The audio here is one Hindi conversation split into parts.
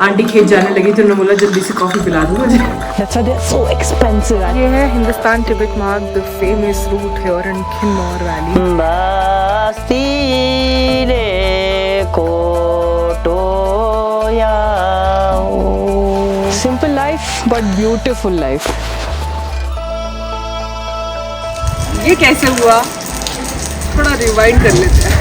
आंटी खेत जाने लगी तो उन्होंने बोला जल्दी से कॉफ़ी पिला दो मुझे। That's why they're so expensive. ये है हिंदुस्तान तिब्बत मार्ग, the famous route here in Kinnaur valley. Simple life but beautiful life. ये कैसे हुआ, थोड़ा रिवाइंड कर लेते हैं।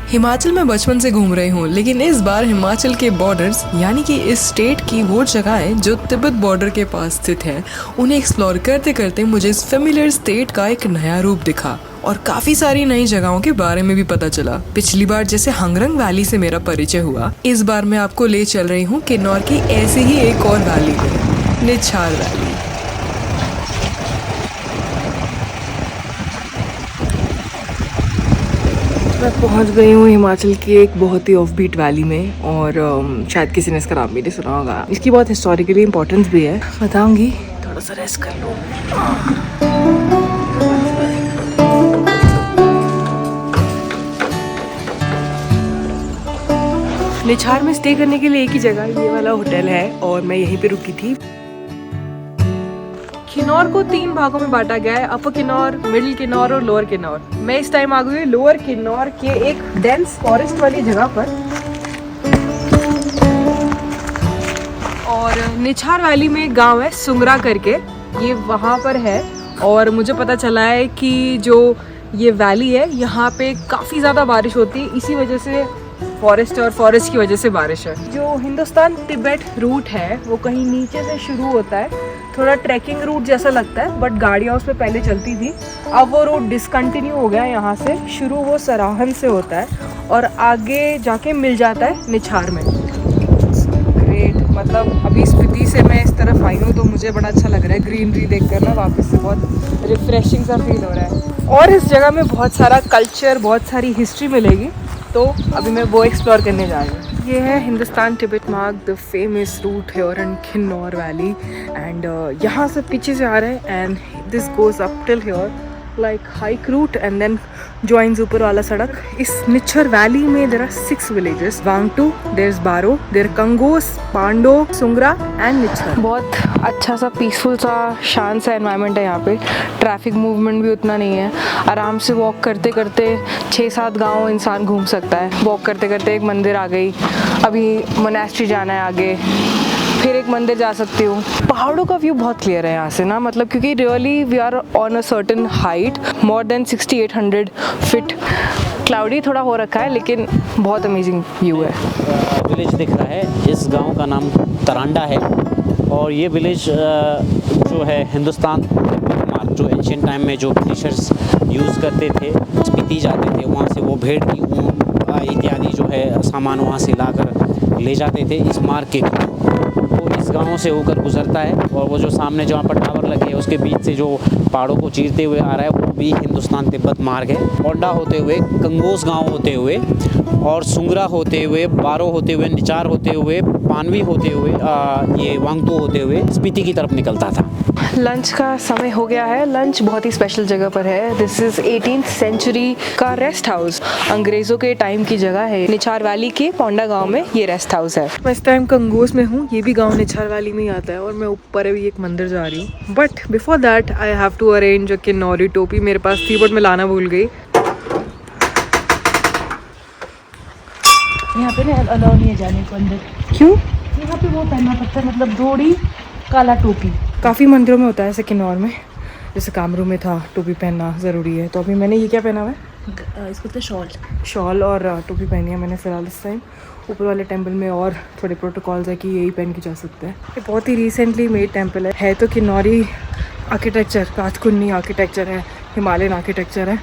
हिमाचल में बचपन से घूम रही हूँ, लेकिन इस बार हिमाचल के बॉर्डर्स यानी कि इस स्टेट की वो जगहें जो तिब्बत बॉर्डर के पास स्थित है, उन्हें एक्सप्लोर करते करते मुझे इस फेमिलियर स्टेट का एक नया रूप दिखा और काफ़ी सारी नई जगहों के बारे में भी पता चला। पिछली बार जैसे हंगरंग वैली से मेरा परिचय हुआ, इस बार मैं आपको ले चल रही हूँ किन्नौर की ऐसी ही एक और वैली है, निछार वैली। मैं पहुंच गई हूँ हिमाचल की एक बहुत ही ऑफ बीट वैली में और शायद किसी ने इसका नाम भी नहीं सुना होगा। इसकी बहुत हिस्टोरिकली इम्पोर्टेंस भी है, बताऊंगी। थोड़ा सा रेस्ट कर लो। निछार में स्टे करने के लिए एक ही जगह ये वाला होटल है और मैं यहीं पे रुकी थी। किन्नौर को 3 भागों में बांटा गया है, अपर किन्नौर, मिडिल किन्नौर और लोअर किन्नौर। मैं इस टाइम आ गई हूँ लोअर किन्नौर के एक डेंस फॉरेस्ट वाली जगह पर और निछार वैली में एक गांव है सुंगरा करके, ये वहाँ पर है। और मुझे पता चला है कि जो ये वैली है यहाँ पे काफ़ी ज़्यादा बारिश होती है, इसी वजह से फॉरेस्ट और फॉरेस्ट की वजह से बारिश है। जो हिंदुस्तान तिब्बत रूट है वो कहीं नीचे से शुरू होता है, थोड़ा ट्रैकिंग रूट जैसा लगता है, बट गाड़ियाँ उस पर पहले चलती थी। अब वो रूट डिसकंटिन्यू हो गया, यहाँ से शुरू वो सराहन से होता है और आगे जाके मिल जाता है निछार में। ग्रेट, मतलब अभी स्पीति से मैं इस तरफ आई हूँ तो मुझे बड़ा अच्छा लग रहा है ग्रीनरी देख कर ना, वापस से बहुत रिफ्रेशिंग सा फील हो रहा है। और इस जगह में बहुत सारा कल्चर, बहुत सारी हिस्ट्री मिलेगी, तो अभी मैं वो एक्सप्लोर करने जा रही हूँ। ये है हिंदुस्तान तिब्बत मार्ग, the famous route here in Kinnaur valley and यहाँ से पीछे से आ रहा है and this goes up till here like hike route and then joins ऊपर वाला सड़क। इस निछर वैली में there are 6 villages, Wangtu, there is Baro, there Kangos, Pando, Sungra and Nichar. बहुत अच्छा सा पीसफुल सा शांत सा एनवायरनमेंट है यहाँ पे। ट्रैफिक मूवमेंट भी उतना नहीं है, आराम से वॉक करते करते 6-7 गांव इंसान घूम सकता है। वॉक करते करते एक मंदिर आ गई, अभी मोनेस्ट्री जाना है आगे, फिर एक मंदिर जा सकती हूँ। पहाड़ों का व्यू बहुत क्लियर है यहाँ से ना, मतलब क्योंकि really we are on a certain height, more than 6800 feet. Cloudy थोड़ा हो रखा है लेकिन बहुत अमेजिंग व्यू है। विलेज दिख रहा है, इस गांव का नाम तरांडा है और ये विलेज जो है हिंदुस्तान मार्ग जो एंशिएंट टाइम में जो ब्रिटिशर्स यूज़ करते थे, स्पीति जाते थे, वहाँ से वो भेड़ की ऊन इत्यादि जो है सामान वहाँ से लाकर ले जाते थे इस मार्ग के थ्रू। वो इस गांव से होकर गुजरता है और वो जो सामने जहाँ पर टावर लगे हैं उसके बीच से जो पहाड़ों को चीरते हुए आ रहा है वो भी हिंदुस्तान तिब्बत मार्ग है। पोंडा होते हुए, कंगोस गांव होते हुए और सुंगरा होते हुए, बारो होते हुए, निचार होते हुए, पानवी होते हुए, ये वांगतू होते हुए स्पीति की तरफ निकलता था। लंच का समय हो गया है। लंच बहुत ही स्पेशल जगह पर है। दिस इज 18th सेंचुरी का रेस्ट हाउस, अंग्रेजों के टाइम की जगह है। निछार वैली के पोंडा गांव में ये रेस्ट हाउस है। मैं इस टाइम कंगोस में हूँ, ये भी गांव निछार वैली में ही आता है और मैं ऊपर अभी एक मंदिर जा रही हूँ। But before that I have to arrange a Kinnauri topi. मेरे पास थी बट मैं लाना भूल गई। यहाँ पे ना अलाउ नहीं है जाने को अंदर। क्यों? यहाँ पे वो पहनना पड़ता है, मतलब धोड़ी काला टोपी। काफ़ी मंदिरों में होता है ऐसे किन्नौर में, जैसे कामरू में था टोपी पहनना ज़रूरी है। तो अभी मैंने ये क्या पहना हुआ है, इसको तो शॉल और टोपी पहनी है मैंने फ़िलहाल इस टाइम। ऊपर वाले टेंपल में और थोड़े प्रोटोकॉल्स है कि यही पहन के जा सकते हैं। ये बहुत ही रिसेंटली मेड टेंपल है तो किन्नौरी आर्किटेक्चर, काचकुन्नी आर्किटेक्चर है, हिमालयन आर्किटेक्चर है,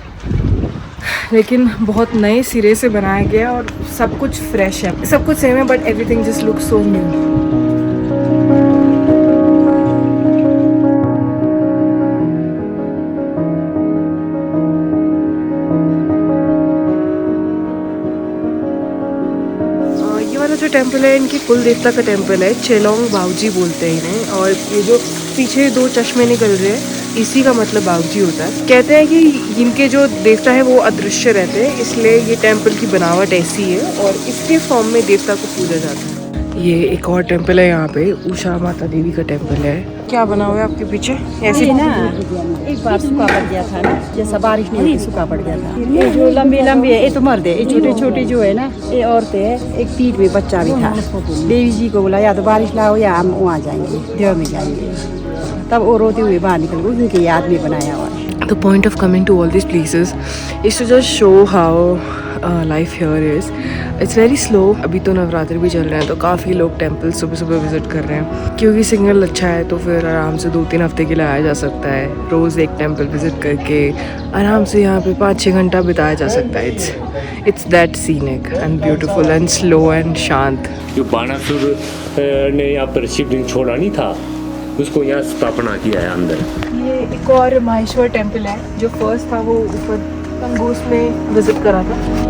लेकिन बहुत नए सिरे से बनाया गया और सब कुछ फ्रेश है। सब कुछ सेम है but everything just look so new. जो टेंपल है इनकी कुल देवता का टेंपल है, चेलोंग बाउजी बोलते हैं इन्हें। और ये जो पीछे 2 चश्मे निकल रहे हैं इसी का मतलब बाउजी होता है। कहते हैं कि इनके जो देवता है वो अदृश्य रहते हैं, इसलिए ये टेंपल की बनावट ऐसी है और इसके फॉर्म में देवता को पूजा जाता है। ये एक और टेम्पल है यहाँ पे, उषा माता देवी का टेम्पल है। क्या बना हुआ है आपके पीछे? ऐसे ये ना एक बार सूखा पड़ गया था ना, जैसा बारिश नहीं हुई सूखा पड़ गया था। ये जो लंबे लंबे है ये तो मर्द है, ये छोटे छोटे जो है ना ये औरतें है। एक पीठ में बच्चा भी था। देवी जी को बोला या तो बारिश लाओ या हम वहाँ जाएंगे, देव में जाएंगे। तब वो रोते हुए बाहर निकल गए, उनके याद में बनाया हुआ है। The point of coming to all these places is to just show how life here is. It's very slow. अभी तो नवरात्रि भी चल रहे हैं तो काफ़ी लोग टेम्पल सुबह सुबह विजिट कर रहे हैं, क्योंकि सिग्नल अच्छा है तो फिर आराम से 2-3 हफ्ते के लिए आया जा सकता है। रोज़ एक टेम्पल विजिट करके आराम से यहाँ पे 5-6 घंटा बिताया जा सकता है। It's that scenic and beautiful and slow and शांत। जो बाणासुर ने यहाँ पर शिवलिंग छोड़ा नहीं था, उसको यहाँ स्थापना किया है अंदर। ये एक और माहेश्वर टेम्पल है, जो फर्स्ट था वो ऊपर तंगूस में विजिट करा था।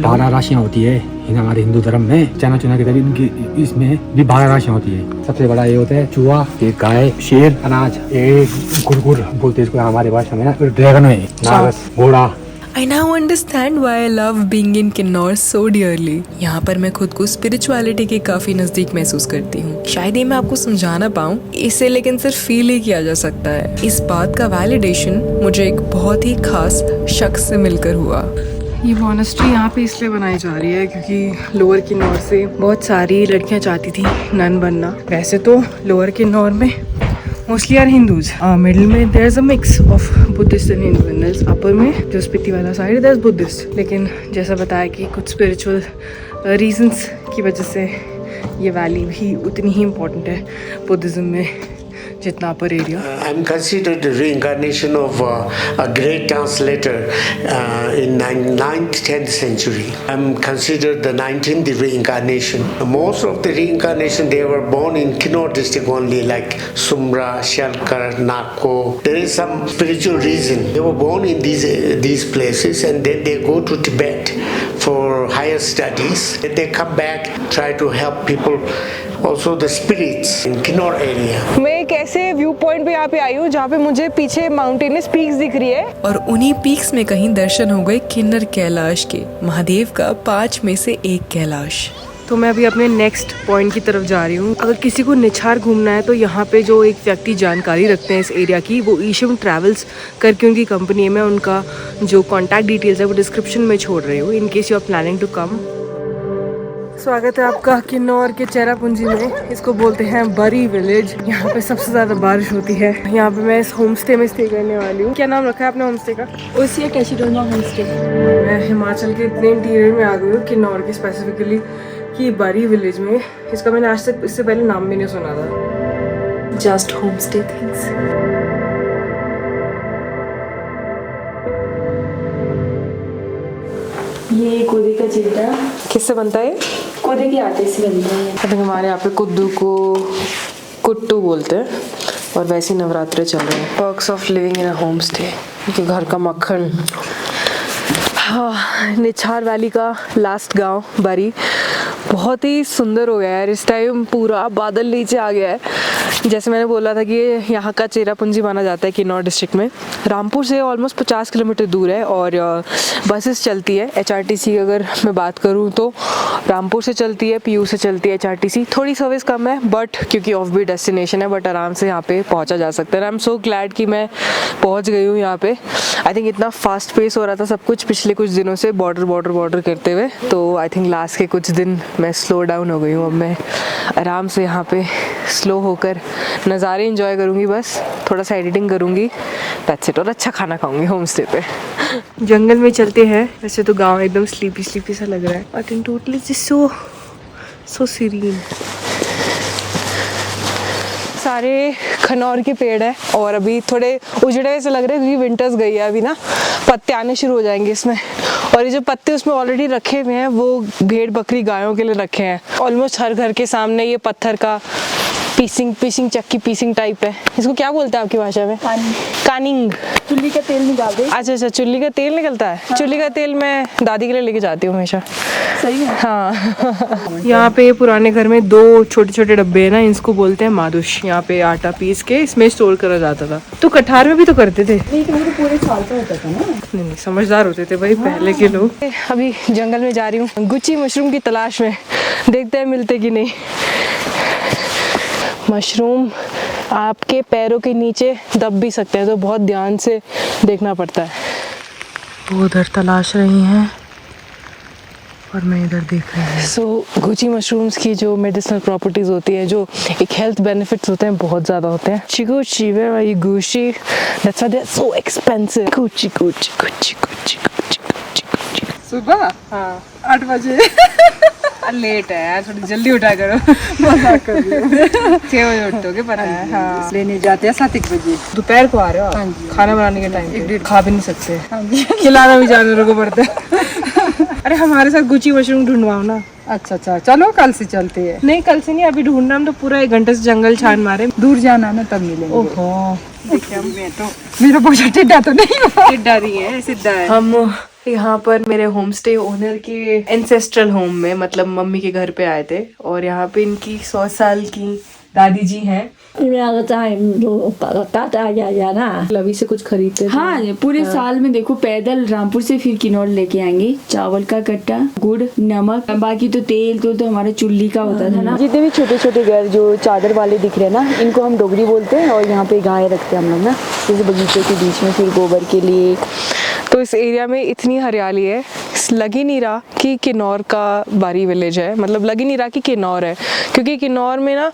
बारह राशियाँ होती है हमारे हिंदू धर्म में। चना चुना की तरह इनकी इसमें भी 12 राशियाँ होती है। सबसे बड़ा ये होता है चूहा, एक गाय, शेर, अनाज, एक गुरगुर बोलते हैं इसको हमारे भाषा में ना, फिर ड्रैगन है, नारस, घोड़ा। I now understand why I love being in Kinnaur so dearly। यहाँ पर मैं खुद को स्पिरिचुअलिटी के काफी नजदीक महसूस करती हूँ। शायद ये मैं आपको समझा ना पाऊँ इसे, लेकिन सिर्फ फील ही किया जा सकता है। इस बात का वैलिडेशन मुझे एक बहुत ही खास शख्स से मिलकर हुआ। ये मॉनेस्ट्री यहाँ पे इसलिए बनाई जा रही है क्योंकि लोअर किन्नौर से बहुत सारी लड़कियाँ चाहती थी नन बनना। वैसे तो लोअर किन्नौर में मोस्टली आर हिंदूज, मिडिल में there is a mix of Buddhist and Hindus, upper में जो स्पीति वाला साइड देयर इज बुद्धिस्ट। लेकिन जैसा बताया कि कुछ स्पिरिचुअल रीजंस की वजह से ये वैली भी उतनी ही इम्पोर्टेंट है बुद्धिज़्म में जितना upper area. I'm considered the reincarnation of a great translator in 9th, 10th century. I'm considered the 19th reincarnation. Most of the reincarnation they were born in Kinnaur district only, like Sumra, Shalkar, Nako. There is some spiritual reason they were born in these places, and then they go to Tibet for higher studies. Then they come back, try to help people. Also the spirits in Kinnaur area. मैं एक ऐसे व्यू पॉइंट पे यहाँ पे आई हूँ जहाँ पे मुझे पीछे माउंटेनस पीक्स दिख रही है, और उन्हीं पीक्स में कहीं दर्शन हो गए किन्नर कैलाश के, महादेव का 5 में से एक कैलाश। तो मैं अभी अपने नेक्स्ट पॉइंट की तरफ जा रही हूँ। अगर किसी को निछार घूमना है तो यहाँ पे जो एक व्यक्ति जानकारी रखते हैं इस एरिया की, वो ईशम ट्रैवल्स करके उनकी कंपनी है। मैं उनका जो कॉन्टैक्ट डिटेल्स है वो डिस्क्रिप्शन में छोड़ रही हूँ in case you are planning to come. स्वागत है आपका किन्नौर के चेरापूंजी में। इसको बोलते हैं बरी विलेज। यहाँ पे सबसे ज़्यादा बारिश होती है। यहाँ पे मैं इस होम स्टे में स्टे करने वाली हूँ। क्या नाम रखा है आपने होम स्टे का? ओसिया कैशिडोना होम स्टे। मैं हिमाचल के इतने इंटीरियर में आ गई हूँ, किन्नौर के स्पेसिफिकली, कि बरी विलेज में। इसका मैंने आज तक इससे पहले नाम भी नहीं सुना था। Just home stay things. ये कोदे का चिल्टा किससे बनता है? कोदे के आटे से बनता है। आई थिंक हमारे यहाँ पे कुद्दू को कुट्टू बोलते हैं, और वैसे नवरात्रे चल रहे हैं। Perks of living in a home stay, घर का मक्खन। हाँ, निछार वैली का लास्ट गांव बरी बहुत ही सुंदर हो गया है यार। इस टाइम पूरा बादल नीचे आ गया है। जैसे मैंने बोला था कि यहाँ का चेरापूंजी माना जाता है किन्नौर डिस्ट्रिक्ट में। रामपुर से ऑलमोस्ट 50 किलोमीटर दूर है और बसेस चलती है। HRTC की अगर मैं बात करूँ तो रामपुर से चलती है, PU से चलती है HRTC। थोड़ी सर्विस कम है बट क्योंकि ऑफ बीट डेस्टिनेशन है, बट आराम से यहाँ पे पहुँचा जा सकता है। आई एम सो ग्लैड कि मैं पहुँच गई हूँ यहाँ पे। आई थिंक इतना फास्ट पेस हो रहा था सब कुछ पिछले कुछ दिनों से बॉर्डर करते हुए, तो आई थिंक लास्ट के कुछ दिन मैं स्लो डाउन हो गई हूँ। अब मैं आराम से यहाँ पे स्लो होकर नज़ारे एंजॉय करूँगी, बस थोड़ा सा एडिटिंग करूँगी, दैट्स इट। और अच्छा खाना खाऊँगी होम स्टे पे। जंगल में चलते हैं। वैसे तो गांव एकदम स्लीपी सा लग रहा है। I think totally so serene. सारे खनौर के पेड़ है और अभी थोड़े उजड़े से लग रहे हैं क्योंकि विंटर्स गई है अभी ना, पत्ते आने शुरू हो जाएंगे इसमें। और ये जो पत्ते उसमें ऑलरेडी रखे हुए हैं वो भेड़ बकरी गायों के लिए रखे हैं। ऑलमोस्ट हर घर के सामने ये पत्थर का पीसिंग चक्की पीसिंग टाइप है। इसको क्या बोलते हैं आपकी भाषा में? कानिंग। चुल्ली का तेल निकाल दे। अच्छा, चुल्ली का तेल निकलता है। हाँ। चुल्ली का तेल मैं दादी के लिए लेके जाती हूँ हमेशा। सही है। हाँ। यहाँ पे पुराने घर में 2 छोटे छोटे डब्बे है ना, इसको बोलते हैं मादुश। यहाँ पे आटा पीस के इसमें स्टोर करा जाता था। तो कठार में भी तो करते थे। लेकिन वो तो पूरे साल का होता था ना। नहीं, समझदार होते थे भाई पहले के लोग। अभी जंगल में जा रही हूँ गुच्ची मशरूम की तलाश में, देखते हैं मिलते कि नहीं। मशरूम आपके पैरों के नीचे दब भी सकते हैं, तो बहुत ध्यान से देखना पड़ता है। वो उधर तलाश रही हैं और मैं इधर देख रही हूँ। सो गुची मशरूम्स की जो मेडिसिनल प्रॉपर्टीज होती है, जो एक हेल्थ बेनिफिट्स होते हैं, बहुत ज़्यादा होते हैं। चिगुची, where are you Gucci? That's why they are so expensive. Gucci Gucci Gucci Gucci Gucci Gucci. सुबह 8 बजे। लेट है यार, थोड़ी जल्दी उठा करो। मजाक कर रही हूँ। 6 बजे उठते होगे पता है। हाँ, लेने जाते हैं 7 बजे। दोपहर को आ रहे हो आप? हाँ जी। खाना बनाने के टाइम 1-1:30 खा भी नहीं सकते। हाँ जी। खिलाना भी जानवरों को पड़ता है। अरे हमारे साथ गुची मशरूम ढूंढवाओ ना। अच्छा, चलो कल से चलते हैं। नहीं, कल से नहीं, अभी ढूंढना। हम तो पूरा 1 घंटे से जंगल छान मारे। दूर जाना ना तब मिलेंगे। ओहो, मैं तो मेरा बहुत टिड्डा तो नहीं हुआ। टिड्डा नहीं है, सीधा है। हम यहाँ पर मेरे होम स्टे ओनर के एंसेस्ट्रल होम में, मतलब मम्मी के घर पे आए थे। और यहाँ पे इनकी 100 साल की दादी जी हैं। लवी से कुछ खरीदते थे। हाँ, पूरे साल में देखो पैदल रामपुर से फिर किन्नौर लेके आएंगे। चावल का कट्टा, गुड़, नमक, बाकी तो तेल तो हमारा चुल्ली का होता था ना। जितने भी छोटे छोटे घर जो चादर वाले दिख रहे हैं ना, इनको हम डोगरी बोलते हैं। और यहाँ पे गाय रखते हैं हम लोग ना, जैसे बगीचे के बीच में, फिर गोबर के लिए। तो इस एरिया में इतनी हरियाली है, लग ही नहीं रहा कि किन्नौर का बारी विलेज है। मतलब लग ही नहीं रहा कि किन्नौर है, क्योंकि किन्नौर में ना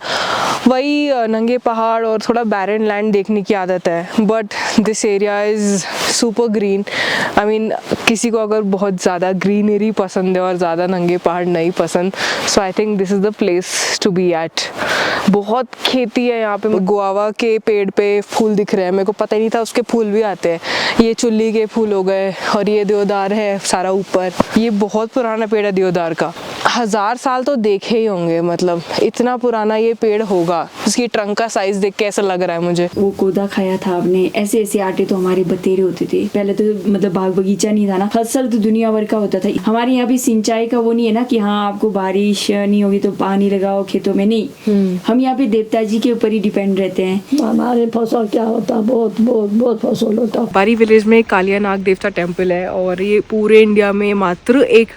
वही नंगे पहाड़ और थोड़ा बैरन लैंड देखने की आदत है। But this area is super green. I mean, किसी को अगर बहुत ज़्यादा ग्रीनरी पसंद है और ज़्यादा नंगे पहाड़ नहीं पसंद, so I think this is the place to be at. बहुत खेती है यहाँ पे। गुआवा के पेड़ पे फूल दिख रहे हैं, मेरे को पता ही नहीं था उसके फूल भी आते हैं। ये चुल्ली के फूल हो गए, और ये देवदार है सारा ऊपर। ये बहुत पुराना पेड़ है देवदार का, 1000 साल तो देखे ही होंगे। मतलब इतना पुराना ये पेड़ होगा। इसकी ट्रंक का साइज देख के ऐसा लग रहा है मुझे। वो कोदा खाया था आपने? ऐसे ऐसे आटे तो हमारे बतेरे होते थे पहले तो। मतलब बाग बगीचा नहीं था ना, फसल तो दुनिया भर का होता था। हमारे यहाँ पे सिंचाई का वो नहीं है ना कि हाँ आपको बारिश नहीं होगी तो पानी लगाओ खेतों में, नहीं। हम यहाँ पे देवता जी के ऊपर ही डिपेंड रहते हैं। हमारे फसल क्या होता, बहुत फसल होता। बारी विलेज में कालियानाग देवता टेम्पल है, और ये पूरे इंडिया में मात्र एक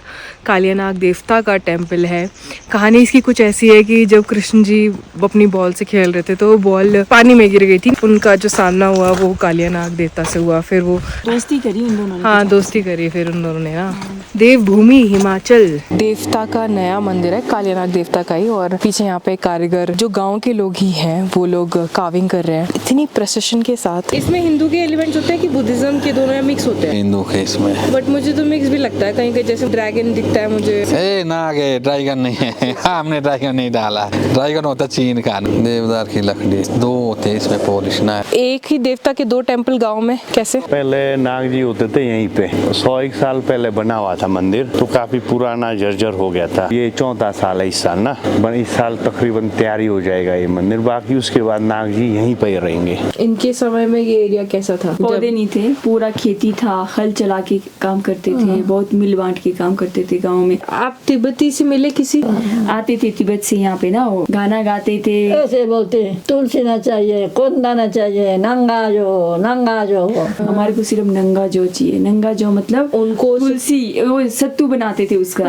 कालियानाग देवता का टेम्पल है। कहानी इसकी कुछ ऐसी है कि जब कृष्ण जी अपनी बॉल से खेल रहे थे तो बॉल पानी में गिर गई थी। उनका जो सामना हुआ वो कालियानाग देवता से हुआ। फिर वो दोस्ती करी उन दोनों ने। हाँ, दोस्ती करी फिर उन दोनों ने ना। देवभूमि हिमाचल देवता का नया मंदिर है, कालियानाग देवता का ही। और पीछे यहाँ पे कारीगर जो गांव के लोग ही हैं, वो लोग कार्विंग कर रहे हैं इतनी प्रेसिशन के साथ। इसमें हिंदू के एलिमेंट्स होते हैं कि बुद्धिज्म के दोनों मिक्स होते हैं? हिंदू के इसमें, बट मुझे तो मिक्स भी लगता है कहीं कहीं, जैसे ड्रैगन दिखता है मुझे। ना आगे ड्रैगन नहीं है। हाँ, हमने ड्रैगन नहीं डाला। ड्रैगन होता चीन का। देवदार की लकड़ी 2 होते हैं इसमें, पॉलिश ना है। एक ही देवता के 2 टेम्पल गांव में कैसे? पहले नाग जी होते थे यहीं पे। 101 साल पहले बना हुआ था मंदिर, तो काफी पुराना जर्जर हो गया था। ये 4था साल है इस साल ना। इस साल तकरीबन तैयारी हो जाएगा ये मंदिर। बाकी उसके बाद नाग जी यहीं पे रहेंगे। इनके समय में ये एरिया कैसा था? पौधे नहीं थे, पूरा खेती था। हल चला के काम करते थे, बहुत मिल बांट के काम करते थे गाँव में। आप तिब्बती से मिले किसी? आते थे तिब्बत से यहाँ पे ना, वो गाना गाते थे। ऐसे बोलते तुलसी ना चाहिए, कोंदा ना चाहिए, नंगा जो। हमारे को सिर्फ नंगा जो चाहिए। नंगा जो मतलब उनको तुलसी, वो सत्तू बनाते थे उसका।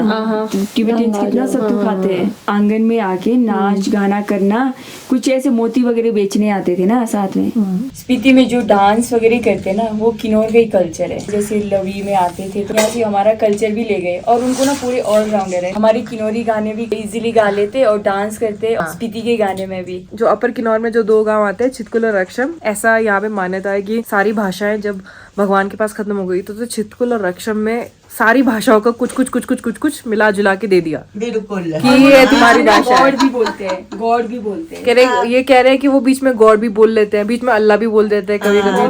टिबेटियंस कितना सत्तू खाते हैं। आंगन में आके नाच गाना करना, कुछ ऐसे मोती वगैरह बेचने आते थे ना साथ में। स्पीति में जो डांस वगैरह करते हैं ना, वो किन्नौर का ही कल्चर है। जैसे लवी में आते थे तो यहाँ से हमारा कल्चर भी ले गए, और उनको ना पूरे ऑलराउंडर है। हमारी किन्नौरी गाने भी इजीली गा लेते और डांस करते। स्पीति के गाने में भी जो अपर किन्नौर में जो 2 गांव आते हैं, छितकुल और रक्षम, ऐसा यहाँ पे मान्यता है कि सारी भाषाएं जब भगवान के पास खत्म हो गई तो छितकुल और रक्षम में सारी भाषाओं का कुछ मिला जुला के दे दिया बिल्कुल कि ये तुम्हारी भाषा है। गॉड भी बोलते हैं, गॉड भी बोलते हैं। कह रहे हैं कि वो बीच में गॉड भी बोल लेते हैं, बीच में अल्लाह भी बोल देते हैं कभी कभी।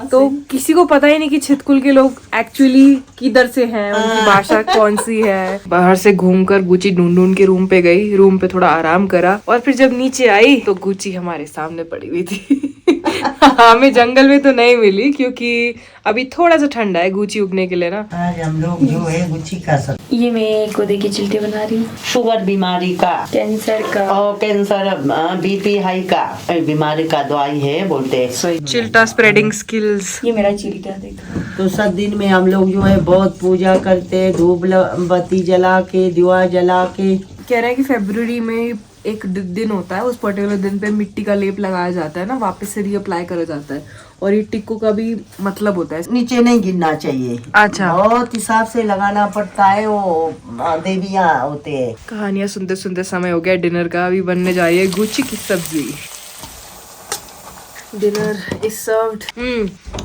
तो किसी को पता ही नहीं कि छितकुल के लोग एक्चुअली किधर से हैं, उनकी भाषा कौन सी है। बाहर से घूमकर गुची ढूंढ के रूम पे गई, रूम पे थोड़ा आराम करा और फिर जब नीचे आई तो गुची हमारे सामने पड़ी हुई थी। हमें जंगल में तो नहीं मिली क्योंकि अभी थोड़ा सा ठंडा है गुची उगने के लिए ना। आज हम लोग जो है गुची का सब ये मैं कोदे की चिल्टे बना रही हूँ। शुगर बीमारी का, कैंसर का और कैंसर बीपी हाई का बीमारी का दवाई है बोलते हैं। चिल्टा स्प्रेडिंग स्किल्स। ये मेरा चिल्टा देखो। तो सब दिन में हम लोग जो है बहुत पूजा करते हैं, धूप बत्ती जला के, दिवा जला के। कह रहे हैं कि फरवरी में एक दिन होता है, उस पर्टिकुलर दिन पे मिट्टी का लेप लगाया जाता है ना, वापस से रीअप्लाई करा जाता है। और ये टिक्को का भी मतलब होता है, नीचे नहीं गिरना चाहिए। अच्छा, बहुत हिसाब से लगाना पड़ता है, वो देवियाँ होते हैं। कहानियां सुनते सुनते समय हो गया डिनर का। अभी बनने जा रही है गुची की सब्जी। Dinner is served.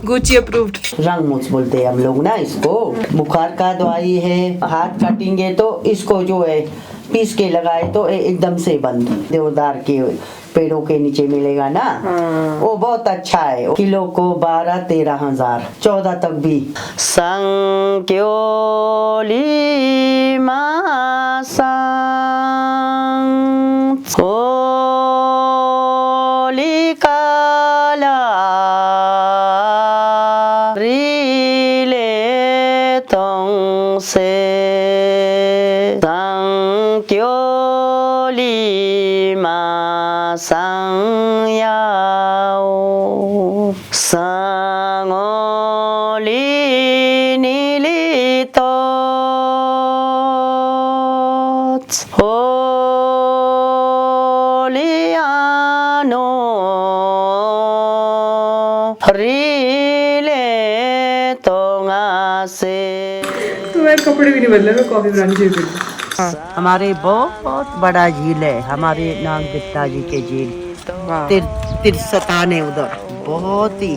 Gucci approved. रंग मूछ बोलते हैं हम लोग ना इसको। बुखार का दवाई है, हाथ काटेंगे तो इसको जो है पीस के लगाए तो एकदम से बंद। देवदार के पेड़ों के नीचे मिलेगा ना, वो बहुत अच्छा है। किलो को 12-13 हजार, 14 तक भी। संक्योली होली काला रीले तों से संयाओ संगोली नीली तो होलियानो रीले तोंगा से। तो मैं कपड़े भी नहीं बदले, मैं कॉफी बनानी चाहिए। हमारे बहुत बड़ा झील है, हमारे नाग देवता जी के झील। तिरसतान है उधर, बहुत ही।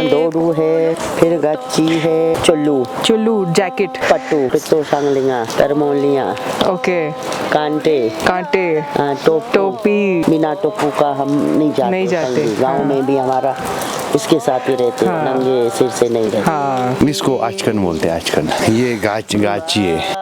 दोडू है, फिर गच्ची है, चुल्लू जैकेट, पट्टू, पित्तो सांगलियां, तरमोलियां, ओके, कांटे, टोपी। बिना टोपू का हम नहीं जाते। गांव में भी हमारा इसके साथ ही रहते, नंगे सिर से नहीं रहते। इसको आचकन बोलते हैं, आचकन। ये गाची है।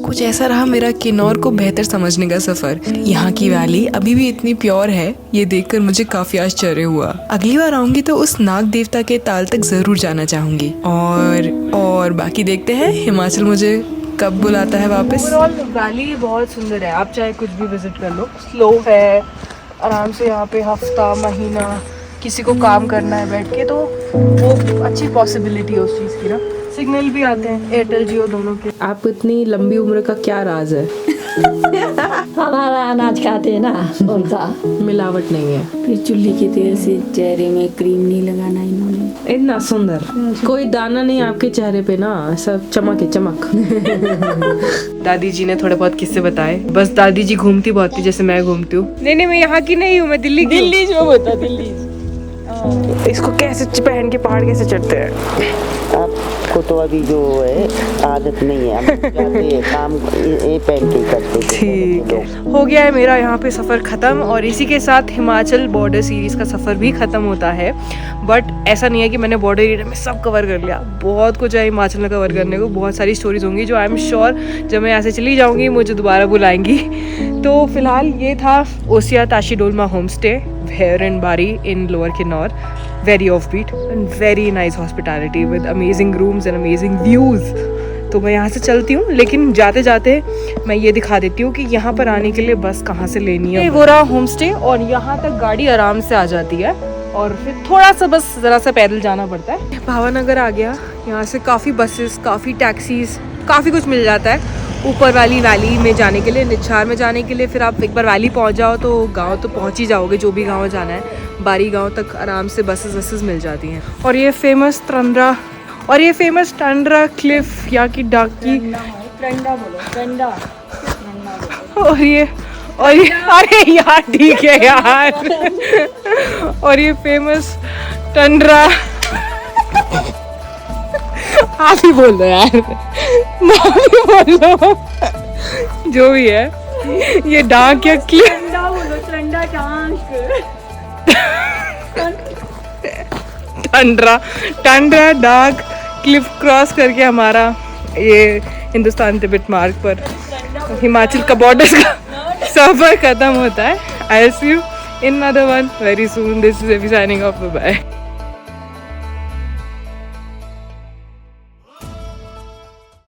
कुछ ऐसा रहा मेरा किन्नौर को बेहतर समझने का सफर। यहाँ की वैली अभी भी इतनी प्योर है, ये देखकर मुझे काफी आश्चर्य हुआ। अगली बार आऊंगी तो उस नाग देवता के ताल तक जरूर जाना चाहूंगी। और बाकी देखते हैं हिमाचल मुझे कब बुलाता है वापस। ओवरऑल वैली बहुत सुंदर है, आप चाहे कुछ भी विजिट कर लो। स्लो है, आराम से यहाँ पे हफ्ता महीना किसी को काम करना है बैठ के, तो वो अच्छी पॉसिबिलिटी है उस चीज़ की ना। सिग्नल भी आते हैं एयरटेल जियो दोनों के। आपको इतनी लंबी उम्र का क्या राज है? हमारा अनाज खाते ना, उनका मिलावट नहीं है। फिर चुल्ली के तेल से चेहरे में क्रीम नहीं लगाना इन्होंने। इतना सुंदर, कोई दाना नहीं आपके चेहरे पे ना, सब चमक है चमक। दादी जी ने थोड़े बहुत किस्से बताए। बस दादी जी घूमती बहुत थी जैसे मैं घूमती हूँ। नहीं मैं यहाँ की नहीं हूँ, मैं दिल्ली की। दिल्ली जो होता दिल्ली। इसको कैसे पहन के पहाड़ कैसे चढ़ते हैं? आपको तो अभी जो है आदत नहीं है, हम जाते काम ये पहन के करते थे। ठीक है, हो गया है मेरा यहाँ पे सफ़र ख़त्म और इसी के साथ हिमाचल बॉर्डर सीरीज़ का सफ़र भी ख़त्म होता है। बट ऐसा नहीं है कि मैंने बॉर्डर एरिया में सब कवर कर लिया, बहुत कुछ है हिमाचल में कवर करने को। बहुत सारी स्टोरीज होंगी जो आई एम श्योर जब मैं ऐसे चली जाऊँगी मुझे दोबारा बुलाएंगी। तो फिलहाल ये था Osia Tashi Dolma home stay here in Bari in Lower Kinnaur. Very offbeat and very nice hospitality with amazing rooms and amazing views. तो मैं यहाँ से चलती हूँ, लेकिन जाते जाते मैं ये दिखा देती हूँ कि यहाँ पर आने के लिए बस कहाँ से लेनी है। ये वो रहा होम स्टे और यहाँ तक गाड़ी आराम से आ जाती है और फिर थोड़ा सा बस ज़रा सा पैदल जाना पड़ता है। भावनगर आ गया, यहाँ से काफ़ी बसेस, काफ़ी टैक्सीज, काफ़ी कुछ मिल जाता है ऊपर वाली वैली में जाने के लिए। निच्छार में जाने के लिए फिर आप एक बार वैली पहुंच जाओ तो गांव तो पहुंच ही जाओगे, जो भी गांव जाना है। बारी गांव तक आराम से बसेस मिल जाती हैं। और ये फेमस टंड्रा क्लिफ यहाँ की डाक की। और ये अरे यार ठीक है यार और ये फेमस टंड्रा आप ही बोल दो यार नाम ही बोल दो जो भी है ये डाक या क्लिप टंड्रा डाक क्लिफ क्रॉस करके हमारा ये हिंदुस्तान तिब्बत मार्ग पर हिमाचल का बॉर्डर का सफर खत्म होता है। I see you in another one very soon. This is signing off, bye.